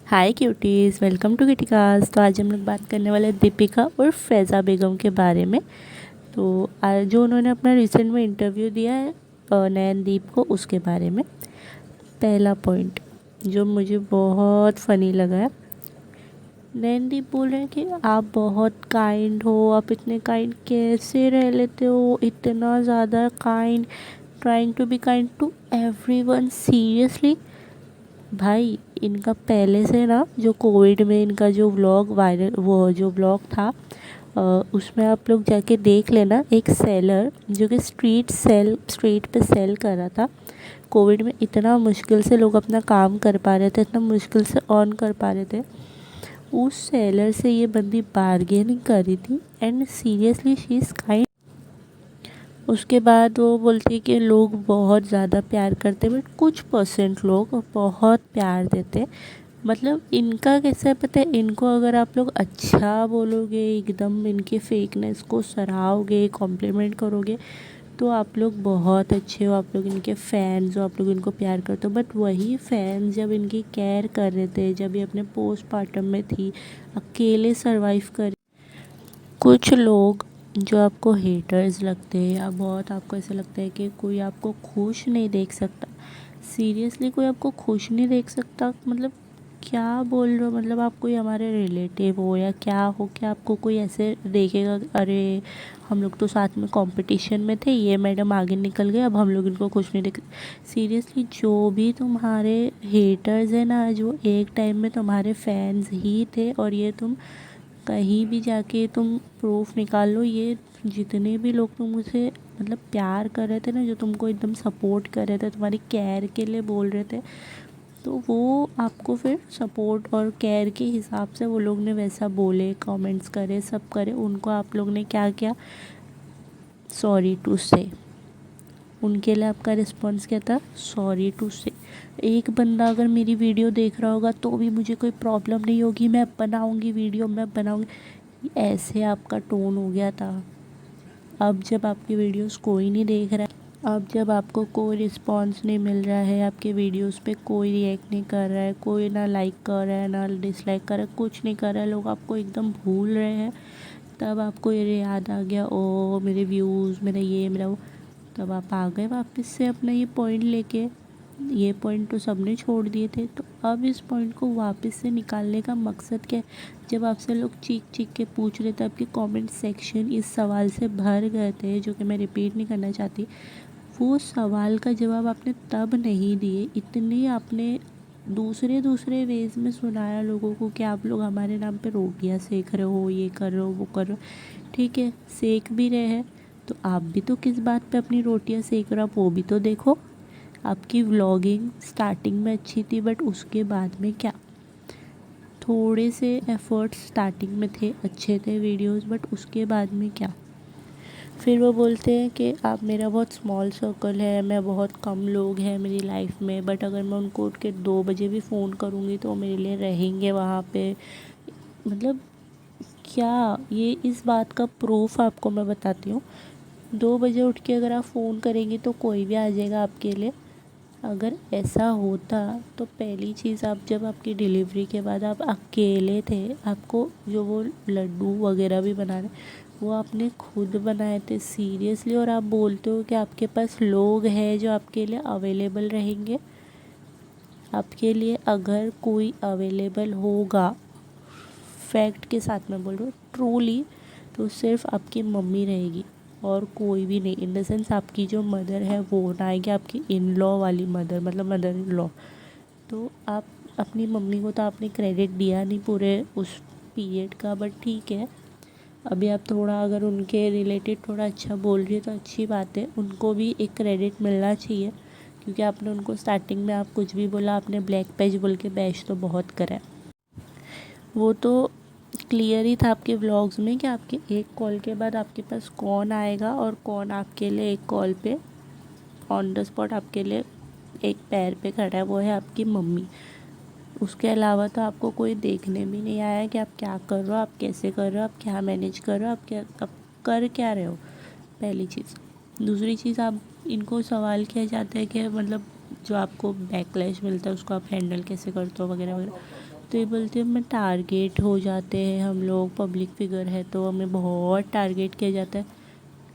Hi cuties, welcome to किटिकास। तो आज हम लोग बात करने वाले हैं दीपिका और फैज़ा बेगम के बारे में। तो आज जो उन्होंने अपना रिसेंट में इंटरव्यू दिया है नयनदीप को, उसके बारे में। पहला पॉइंट जो मुझे बहुत फ़नी लगा है, नयनदीप बोल रहे हैं कि आप बहुत काइंड हो, आप इतने काइंड कैसे रह लेते हो, इतना ज़्यादा kind, trying to be kind to everyone. Seriously भाई, इनका पहले से ना जो कोविड में इनका जो व्लॉग वायरल, वो जो व्लॉग था उसमें आप लोग जाके देख लेना। एक सेलर जो कि स्ट्रीट पे सेल कर रहा था कोविड में, इतना मुश्किल से लोग अपना काम कर पा रहे थे, इतना मुश्किल से ऑन कर पा रहे थे, उस सेलर से ये बंदी बार्गेनिंग कर रही थी। And seriously she is kind. उसके बाद वो बोलती है कि लोग बहुत ज़्यादा प्यार करते, बट कुछ परसेंट लोग बहुत प्यार देते। मतलब इनका कैसा है पता है, इनको अगर आप लोग अच्छा बोलोगे, एकदम इनके फेकनेस को सराहोगे, कॉम्प्लीमेंट करोगे, तो आप लोग बहुत अच्छे हो, आप लोग इनके फैंस हो, आप लोग इनको प्यार करते हो। बट वही फैंस जब इनकी केयर कर रहे थे, जब ये अपने पोस्टमार्टम में थी, अकेले सरवाइव कर, कुछ लोग जो आपको हेटर्स लगते हैं या बहुत आपको ऐसा लगता है कि कोई आपको खुश नहीं देख सकता। सीरियसली कोई आपको खुश नहीं देख सकता मतलब क्या बोल रहे हो? मतलब आप कोई हमारे रिलेटिव हो या क्या हो, क्या आपको कोई ऐसे देखेगा अरे हम लोग तो साथ में कंपटीशन में थे, ये मैडम आगे निकल गए, अब हम लोग इनको खुश नहीं देख। सीरियसली जो भी तुम्हारे हेटर्स हैं ना, जो एक टाइम में तुम्हारे फैंस ही थे, और ये तुम कहीं भी जाके तुम प्रूफ निकाल लो, ये जितने भी लोग तुमसे मतलब प्यार कर रहे थे ना, जो तुमको एकदम सपोर्ट कर रहे थे, तुम्हारी केयर के लिए बोल रहे थे, तो वो आपको फिर सपोर्ट और केयर के हिसाब से वो लोग ने वैसा बोले, कमेंट्स करे, सब करे, उनको आप लोग ने क्या किया, सॉरी टू से। उनके लिए आपका रिस्पॉन्स क्या था? सॉरी टू से। एक बंदा अगर मेरी वीडियो देख रहा होगा तो भी मुझे कोई प्रॉब्लम नहीं होगी, मैं बनाऊंगी वीडियो, मैं बनाऊंगी, ऐसे आपका टोन हो गया था। अब जब आपकी वीडियोस कोई नहीं देख रहा है, अब जब आपको कोई रिस्पॉन्स नहीं मिल रहा है, आपके वीडियोस पे कोई रिएक्ट नहीं कर रहा है, कोई ना लाइक कर रहा है ना डिसलाइक कर रहा है, कुछ नहीं कर रहा है, लोग आपको एकदम भूल रहे हैं, तब आपको ये याद आ गया, ओ मेरे व्यूज़, मेरा ये मेरा वो, तब आप आ गए वापस से अपना ये पॉइंट लेके। ये पॉइंट तो सबने छोड़ दिए थे, तो अब इस पॉइंट को वापस से निकालने का मकसद क्या है? जब आपसे लोग चीख चीख के पूछ रहे थे, आपके कमेंट सेक्शन इस सवाल से भर गए थे, जो कि मैं रिपीट नहीं करना चाहती, वो सवाल का जवाब आपने तब नहीं दिए, इतने आपने दूसरे दूसरे वेज में सुनाया लोगों को कि आप लोग हमारे नाम पे रोटियां सेक रहे हो, ये कर रहे हो, वो कर रहे हो। ठीक है, सेक भी रहे हैं, तो आप भी तो किस बात पे अपनी रोटियां सेक रहे हो, आप वो भी तो देखो। आपकी व्लॉगिंग स्टार्टिंग में अच्छी थी, बट उसके बाद में क्या, थोड़े से एफर्ट्स स्टार्टिंग में थे, अच्छे थे वीडियोस, बट उसके बाद में क्या? फिर वो बोलते हैं कि आप, मेरा बहुत स्मॉल सर्कल है, मैं बहुत कम लोग हैं मेरी लाइफ में, बट अगर मैं उनको उठ के 2 बजे भी फ़ोन करूँगी तो वो मेरे लिए रहेंगे वहाँ पे। मतलब क्या, ये इस बात का प्रूफ आपको मैं बताती हूँ। 2 बजे उठ के अगर आप फ़ोन करेंगी तो कोई भी आ जाएगा आपके लिए। अगर ऐसा होता तो पहली चीज़, आप जब आपकी डिलीवरी के बाद आप अकेले थे, आपको जो वो लड्डू वगैरह भी बनाने, वो आपने खुद बनाए थे सीरियसली, और आप बोलते हो कि आपके पास लोग हैं जो आपके लिए अवेलेबल रहेंगे। आपके लिए अगर कोई अवेलेबल होगा, फैक्ट के साथ मैं बोल रही हूँ ट्रूली, तो सिर्फ आपकी मम्मी रहेगी और कोई भी नहीं। इन द सेंस आपकी जो मदर है वो ना आएगी, आपकी इन लॉ वाली मदर, मतलब मदर इन लॉ। तो आप अपनी मम्मी को तो आपने क्रेडिट दिया नहीं पूरे उस पीरियड का, बट ठीक है, अभी आप थोड़ा अगर उनके रिलेटेड थोड़ा अच्छा बोल रही है तो अच्छी बात है, उनको भी एक क्रेडिट मिलना चाहिए, क्योंकि आपने उनको स्टार्टिंग में आप कुछ भी बोला, आपने ब्लैक पेज बोल के बैश तो बहुत करा है। वो तो क्लियर ही था आपके व्लॉग्स में कि आपके एक कॉल के बाद आपके पास कौन आएगा और कौन आपके लिए एक कॉल पे ऑन द स्पॉट आपके लिए एक पैर पे खड़ा है, वो है आपकी मम्मी। उसके अलावा तो आपको कोई देखने भी नहीं आया कि आप क्या कर रहे हो, आप कैसे कर रहे हो, आप क्या मैनेज कर रहे हो, आप कर क्या रहे हो, पहली चीज़। दूसरी चीज़, आप इनको सवाल किया जाता है कि मतलब जो आपको बैकलैश मिलता है उसको आप हैंडल कैसे करते हो वगैरह वगैरह। तो ये बोलती है मैं टारगेट हो जाते हैं, हम लोग पब्लिक फिगर है तो हमें बहुत टारगेट किया जाता है।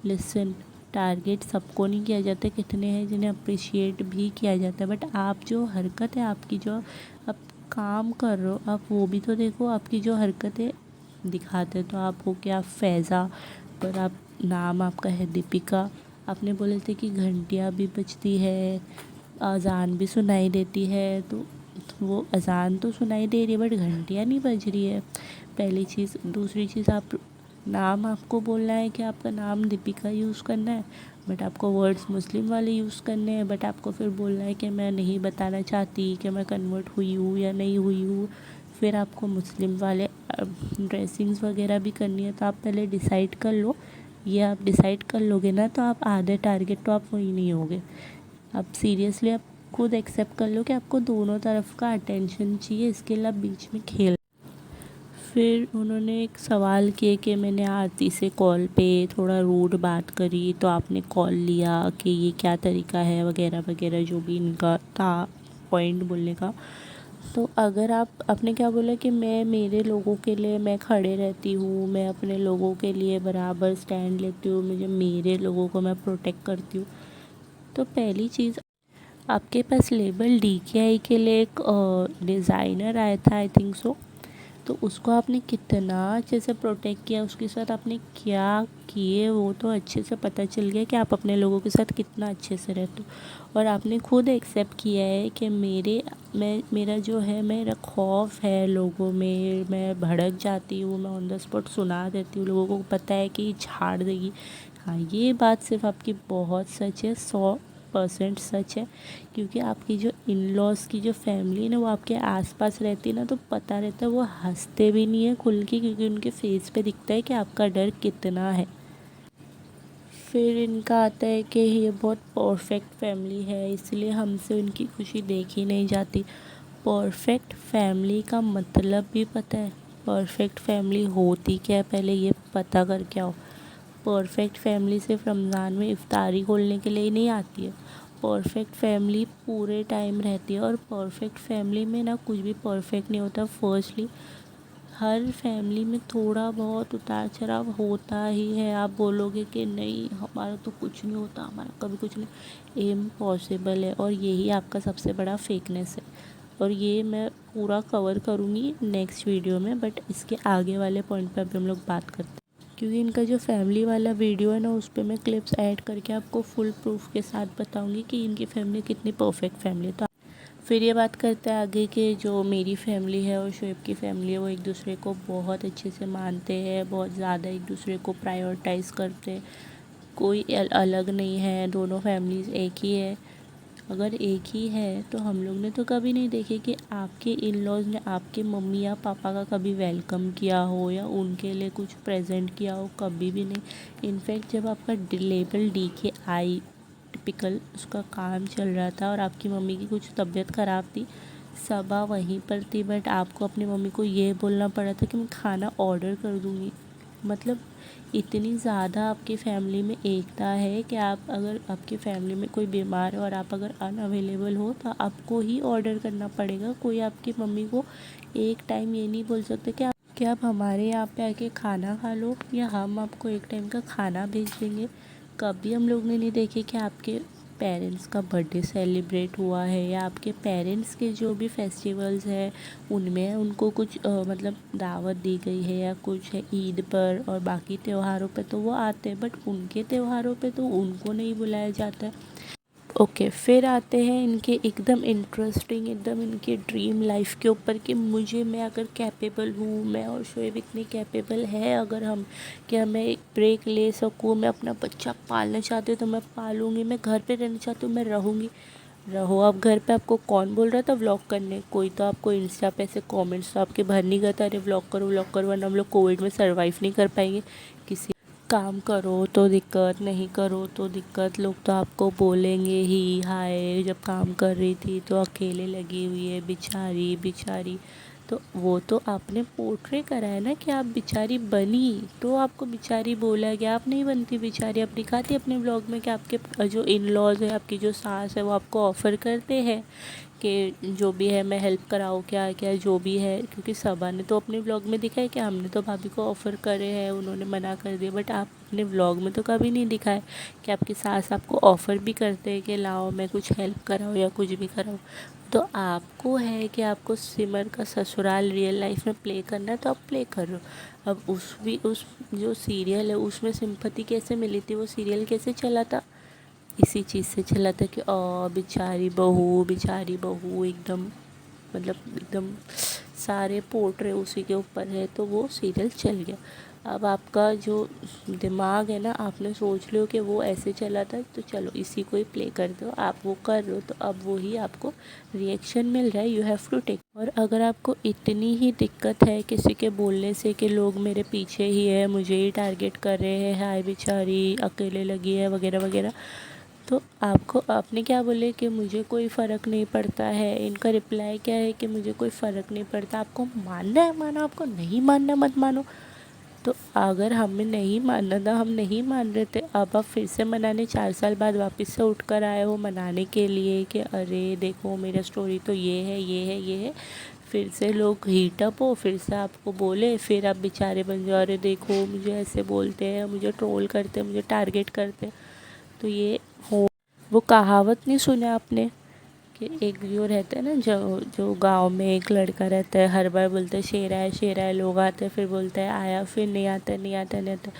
लिसन, टारगेट सबको नहीं किया जाता, कितने हैं जिन्हें अप्रिशिएट भी किया जाता है, बट आप जो हरकत है आपकी, जो आप काम कर रहे हो, आप वो भी तो देखो। आपकी जो हरकतें दिखाते तो आप हो क्या फैज़ा, पर आप नाम आपका है दीपिका। आपने बोले थे कि घंटियाँ भी बजती है, अजान भी सुनाई देती है, तो वो अजान तो सुनाई दे रही है बट घंटियाँ नहीं बज रही है, पहली चीज़। दूसरी चीज़, आप नाम आपको बोलना है कि आपका नाम दीपिका यूज़ करना है, बट आपको वर्ड्स मुस्लिम वाले यूज़ करने हैं, बट आपको फिर बोलना है कि मैं नहीं बताना चाहती कि मैं कन्वर्ट हुई हूँ या नहीं हुई हूँ। फिर आपको मुस्लिम वाले ड्रेसिंग्स वगैरह भी करनी है, तो आप पहले डिसाइड कर लो। ये आप डिसाइड कर लोगे ना तो आप आधे टारगेट तो आप वही नहीं होगे। आप सीरियसली आप खुद एक्सेप्ट कर लो कि आपको दोनों तरफ का अटेंशन चाहिए, इसके लिए आप बीच में खेल। फिर उन्होंने एक सवाल किए कि मैंने आरती से कॉल पे थोड़ा रूड बात करी तो आपने कॉल लिया, कि ये क्या तरीका है वगैरह वगैरह, जो भी इनका था पॉइंट बोलने का। तो अगर आपने क्या बोला कि मैं मेरे लोगों के लिए मैं खड़े रहती हूँ, मैं अपने लोगों के लिए बराबर स्टैंड लेती हूँ, मुझे मेरे लोगों को मैं प्रोटेक्ट करती हूँ। तो पहली चीज़, आपके पास लेबल DKI के लिए एक डिज़ाइनर आया था, आई थिंक सो, तो उसको आपने कितना अच्छे से प्रोटेक्ट किया, उसके साथ आपने क्या किए वो तो अच्छे से पता चल गया कि आप अपने लोगों के साथ कितना अच्छे से रहते हो। और आपने खुद एक्सेप्ट किया है कि मेरा जो है, मेरा खौफ है लोगों में, मैं भड़क जाती हूँ, मैं ऑन द स्पॉट सुना देती हूँ, लोगों को पता है कि झाड़ देगी। हाँ, ये बात सिर्फ आपकी बहुत सच है, 100% सच है, क्योंकि आपकी जो इन लॉज़ की जो फैमिली है ना, वो आपके आसपास रहती है ना, तो पता रहता है, वो हंसते भी नहीं है खुल के, क्योंकि उनके फेस पे दिखता है कि आपका डर कितना है। फिर इनका आता है कि ये बहुत परफेक्ट फैमिली है, इसलिए हमसे उनकी खुशी देखी नहीं जाती। परफेक्ट फैमिली का मतलब भी पता है? परफेक्ट फैमिली होती क्या है, पहले ये पता करके आओ। परफेक्ट फैमिली सिर्फ रमज़ान में इफ्तारी खोलने के लिए ही नहीं आती है, परफेक्ट फैमिली पूरे टाइम रहती है। और परफेक्ट फैमिली में ना कुछ भी परफेक्ट नहीं होता। फर्स्टली, हर फैमिली में थोड़ा बहुत उतार चढ़ाव होता ही है। आप बोलोगे कि नहीं हमारा तो कुछ नहीं होता, हमारा कभी कुछ नहीं, इम्पॉसिबल है, और यही आपका सबसे बड़ा फेकनेस है। और ये मैं पूरा कवर करूँगी नेक्स्ट वीडियो में, बट इसके आगे वाले पॉइंट पे अभी हम लोग बात करते हैं, क्योंकि इनका जो फैमिली वाला वीडियो है ना, उस पर मैं क्लिप्स ऐड करके आपको फुल प्रूफ के साथ बताऊँगी कि इनकी फैमिली कितनी परफेक्ट फैमिली है। तो फिर ये बात करते हैं आगे कि जो मेरी फैमिली है और शोएब की फैमिली है, वो एक दूसरे को बहुत अच्छे से मानते हैं, बहुत ज़्यादा एक दूसरे को प्रायोरिटाइज़ करते हैं, कोई अलग नहीं है, दोनों फैमिलीज़ एक ही है। अगर एक ही है तो हम लोग ने तो कभी नहीं देखे कि आपके इन लॉज ने आपके मम्मी या पापा का कभी वेलकम किया हो या उनके लिए कुछ प्रेजेंट किया हो, कभी भी नहीं। इनफैक्ट जब आपका लेबल DKI टिपिकल उसका काम चल रहा था और आपकी मम्मी की कुछ तबीयत ख़राब थी, सबा वहीं पर थी, बट आपको अपनी मम्मी को ये बोलना पड़ा था कि मैं खाना ऑर्डर कर दूँगी। मतलब इतनी ज़्यादा आपकी फैमिली में एकता है कि आप अगर आपकी फैमिली में कोई बीमार है और आप अगर अनअवेलेबल हो तो आपको ही ऑर्डर करना पड़ेगा। कोई आपकी मम्मी को एक टाइम ये नहीं बोल सकते कि आप हमारे यहाँ पे आके खाना खा लो, या हम आपको एक टाइम का खाना भेज देंगे। कभी हम लोग ने नहीं देखे कि आपके पेरेंट्स का बर्थडे सेलिब्रेट हुआ है, या आपके पेरेंट्स के जो भी फेस्टिवल्स हैं उनमें उनको कुछ मतलब दावत दी गई है या कुछ है ईद पर, और बाकी त्योहारों पे तो वो आते हैं, बट उनके त्योहारों पे तो उनको नहीं बुलाया जाता है। ओके, फिर आते हैं इनके एकदम इंटरेस्टिंग, एकदम इनके ड्रीम लाइफ के ऊपर कि मैं अगर कैपेबल हूँ, मैं और शोएब इतने कैपेबल है, अगर हम क्या मैं एक ब्रेक ले सकूँ, मैं अपना बच्चा पालना चाहती हूँ तो मैं पालूँगी, मैं घर पे रहना चाहती हूँ मैं रहूँगी। रहो आप घर पे, आपको कौन बोल रहा था व्लॉग करने? कोई तो आपको इंस्टा पे ऐसे कमेंट्स तो आपके भर नहीं करता, अरे व्लॉग करो वरना हम लोग कोविड में सर्वाइव नहीं कर पाएंगे। किसी काम करो तो दिक्कत, नहीं करो तो दिक्कत, लोग तो आपको बोलेंगे ही। हाय जब काम कर रही थी तो अकेले लगी हुई है, बेचारी बेचारी। तो वो तो आपने पोर्ट्रे करा है ना कि आप बेचारी बनी, तो आपको बेचारी बोला गया। आप नहीं बनती बेचारी, आप दिखाती अपने ब्लॉग में कि आपके जो इन लॉज है, आपकी जो सास है, वो आपको ऑफ़र करते हैं कि जो भी है मैं हेल्प कराऊँ क्या क्या जो भी है, क्योंकि सबा ने तो अपने व्लॉग में दिखाया कि हमने तो भाभी को ऑफ़र करे हैं, उन्होंने मना कर दिया, बट आप अपने व्लॉग में तो कभी नहीं दिखाए कि आपकी सास आपको ऑफ़र भी करते हैं कि लाओ मैं कुछ हेल्प कराऊँ या कुछ भी कराऊँ। तो आपको है कि आपको सिमर का ससुराल रियल लाइफ में प्ले करना है तो आप प्ले कर रहे हो। अब उस जो सीरियल है उसमें सिंपैथी कैसे मिली थी, वो सीरियल कैसे चला था, इसी चीज़ से चला था कि बेचारी बहू एकदम, मतलब एकदम सारे पोर्ट्रे उसी के ऊपर है, तो वो सीरियल चल गया। अब आपका जो दिमाग है ना, आपने सोच लियो कि वो ऐसे चला था तो चलो इसी को ही प्ले कर दो, आप वो कर रहे हो तो अब वो ही आपको रिएक्शन मिल रहा है, यू हैव टू टेक। और अगर आपको इतनी ही दिक्कत है किसी के बोलने से कि लोग मेरे पीछे ही है, मुझे ही टारगेट कर रहे हैं, हाय बेचारी अकेले लगी है वगैरह वगैरह, तो आपने क्या बोले कि मुझे कोई फ़र्क नहीं पड़ता है, इनका रिप्लाई क्या है कि मुझे कोई फ़र्क नहीं पड़ता, आपको मानना है मानो, आपको नहीं मानना मत मानो। तो अगर हमें नहीं मानना था, हम नहीं मान रहे थे, अब आप फिर से मनाने 4 साल बाद वापस से उठ कर आए हो मनाने के लिए कि अरे देखो मेरा स्टोरी तो ये है ये है ये है, फिर से लोग हीटअप हो, फिर से आपको बोले, फिर आप बेचारे बन जाओ, अरे देखो मुझे ऐसे बोलते हैं, मुझे ट्रोल करते हैं, मुझे टारगेट करते हैं। तो ये हो, वो कहावत नहीं सुना आपने कि एक जो रहता है ना, जो जो गांव में एक लड़का रहता है, हर बार बोलता है शेरा है, लोग आते हैं फिर बोलता है आया, फिर नहीं आता नहीं आता नहीं आता,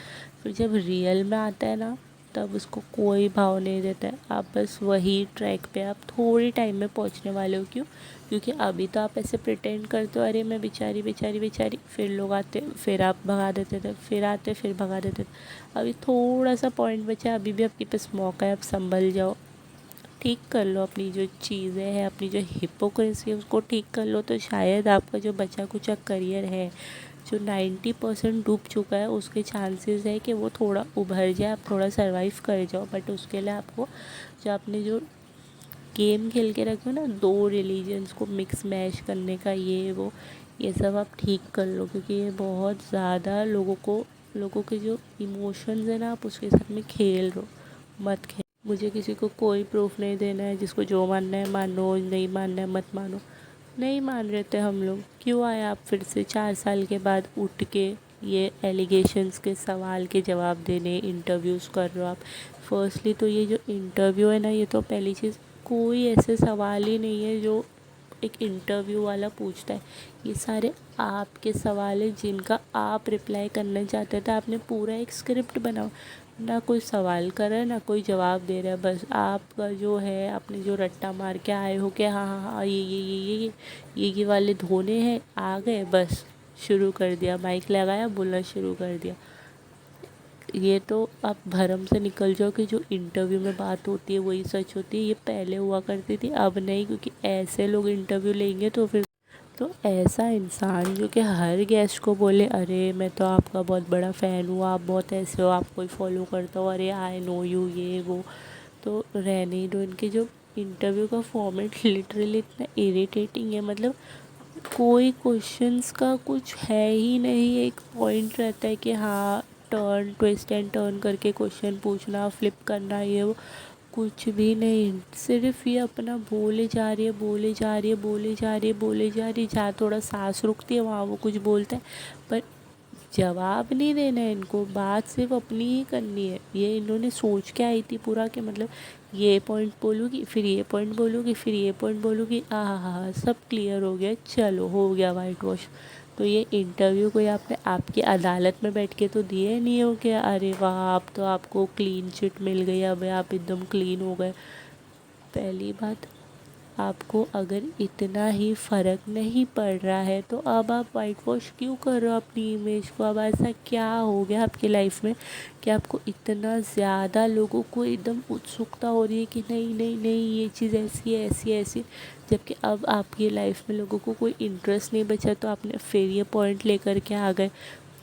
फिर जब रियल में आता है ना तब उसको कोई भाव नहीं देता है। आप बस वही ट्रैक पे आप थोड़ी टाइम में पहुंचने वाले हो। क्यों? क्योंकि अभी तो आप ऐसे प्रिटेंड करते हो अरे मैं बेचारी बेचारी बेचारी, फिर लोग आते फिर आप भगा देते थे, फिर आते फिर भगा देते थे। अभी थोड़ा सा पॉइंट बचा, अभी भी आपके पास मौका है, आप संभल जाओ, ठीक कर लो अपनी जो चीज़ें हैं, अपनी जो हिपोक्रेसी है उसको ठीक कर लो, तो शायद आपका जो बचा कुचा करियर है जो 90% डूब चुका है, उसके चांसेस है कि वो थोड़ा उभर जाए, आप थोड़ा सरवाइव कर जाओ। बट उसके लिए आपको जो आपने जो गेम खेल के रखे हो ना, 2 रिलीजन्स को मिक्स मैच करने का, ये सब आप ठीक कर लो, क्योंकि ये बहुत ज़्यादा लोगों के जो इमोशंस है ना, आप उसके साथ में खेल रहे हो, मत खेल। मुझे किसी को कोई प्रूफ नहीं देना है, जिसको जो मानना है मानो, नहीं मानना है मत मानो। नहीं मान रहे थे हम लोग, क्यों आए आप फिर से 4 साल के बाद उठ के ये एलिगेशंस के सवाल के जवाब देने, इंटरव्यूज़ कर रहे हो आप। फर्स्टली तो ये जो इंटरव्यू है ना, ये तो पहली चीज़, कोई ऐसे सवाल ही नहीं है जो एक इंटरव्यू वाला पूछता है। ये सारे आपके सवाल हैं जिनका आप रिप्लाई करना चाहते थे। आपने पूरा एक स्क्रिप्ट बनाओ, ना कोई सवाल कर रहा है ना कोई जवाब दे रहा है, बस आपका जो है आपने जो रट्टा मार के आए हो कि हाँ हाँ हाँ ये वाले धोने हैं, आ गए बस शुरू कर दिया, माइक लगाया बोलना शुरू कर दिया। ये तो आप भरम से निकल जाओ कि जो इंटरव्यू में बात होती है वही सच होती है, ये पहले हुआ करती थी, अब नहीं, क्योंकि ऐसे लोग इंटरव्यू लेंगे तो फिर तो ऐसा इंसान जो कि हर गेस्ट को बोले अरे मैं तो आपका बहुत बड़ा फ़ैन हूँ, आप बहुत ऐसे हो, आपको ही फॉलो करता हूँ, अरे आई नो यू, ये वो, तो रहने ही दो। इनके जो इंटरव्यू का फॉर्मेट लिटरली इतना इरिटेटिंग है, मतलब कोई क्वेश्चंस का कुछ है ही नहीं, एक पॉइंट रहता है कि हाँ टर्न ट्विस्ट एंड टर्न करके क्वेश्चन पूछना, फ्लिप करना, ये वो, कुछ भी नहीं। सिर्फ ये अपना बोले जा रही है बोले जा रही है बोले जा रही है बोले जा रही है, जहाँ थोड़ा सांस रुकती है वहाँ वो कुछ बोलता है, पर जवाब नहीं देना है इनको, बात सिर्फ अपनी ही करनी है। ये इन्होंने सोच के आई थी पूरा कि मतलब ये पॉइंट बोलूँगी, फिर ये पॉइंट बोलूँगी, फिर ये पॉइंट बोलूँगी, हाँ सब क्लियर हो गया, चलो हो गया वाइट वॉश। तो ये इंटरव्यू कोई आपने आपकी अदालत में बैठ के तो दिए नहीं हो कि अरे वाह आप तो आपको क्लीन चिट मिल गई, अब आप एकदम क्लीन हो गए। पहली बात, आपको अगर इतना ही फ़र्क नहीं पड़ रहा है तो अब आप वाइट वॉश क्यों कर रहे हो अपनी इमेज को? अब ऐसा क्या हो गया आपकी लाइफ में कि आपको इतना ज़्यादा लोगों को एकदम उत्सुकता हो रही है कि नहीं नहीं नहीं ये चीज़ ऐसी है ऐसी है ऐसी, जबकि अब आपकी लाइफ में लोगों को कोई इंटरेस्ट नहीं बचा, तो आपने फिर ये पॉइंट लेकर के आ गए।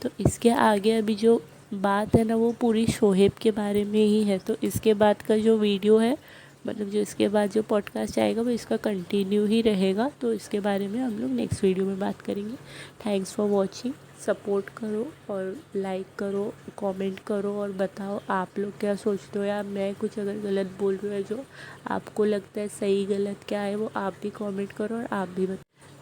तो इसके आगे अभी जो बात है ना वो पूरी शोहेब के बारे में ही है, तो इसके बाद का जो वीडियो है मतलब जो इसके बाद जो पॉडकास्ट आएगा वो इसका कंटिन्यू ही रहेगा, तो इसके बारे में हम लोग नेक्स्ट वीडियो में बात करेंगे। Thanks for watching. सपोर्ट करो और लाइक करो, कमेंट करो और बताओ आप लोग क्या सोचते हो, या मैं कुछ अगर गलत बोल रही हूँ जो आपको लगता है सही गलत क्या है वो आप भी कमेंट करो और आप भी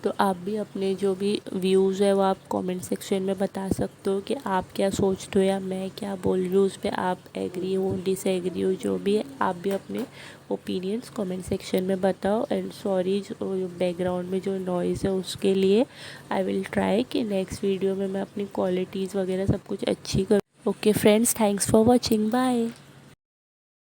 तो आप भी अपने जो भी व्यूज़ है वो आप कमेंट सेक्शन में बता सकते हो कि आप क्या सोचते हो या मैं क्या बोल रही हूँ उस पर आप एग्री हो डिसएग्री हो, जो भी है आप भी अपने ओपिनियंस कमेंट सेक्शन में बताओ। एंड सॉरी जो बैकग्राउंड में जो नॉइज़ है उसके लिए। आई विल ट्राई कि नेक्स्ट वीडियो में मैं अपनी क्वालिटीज़ वगैरह सब कुछ अच्छी करूँ। Okay friends, thanks for watching, bye.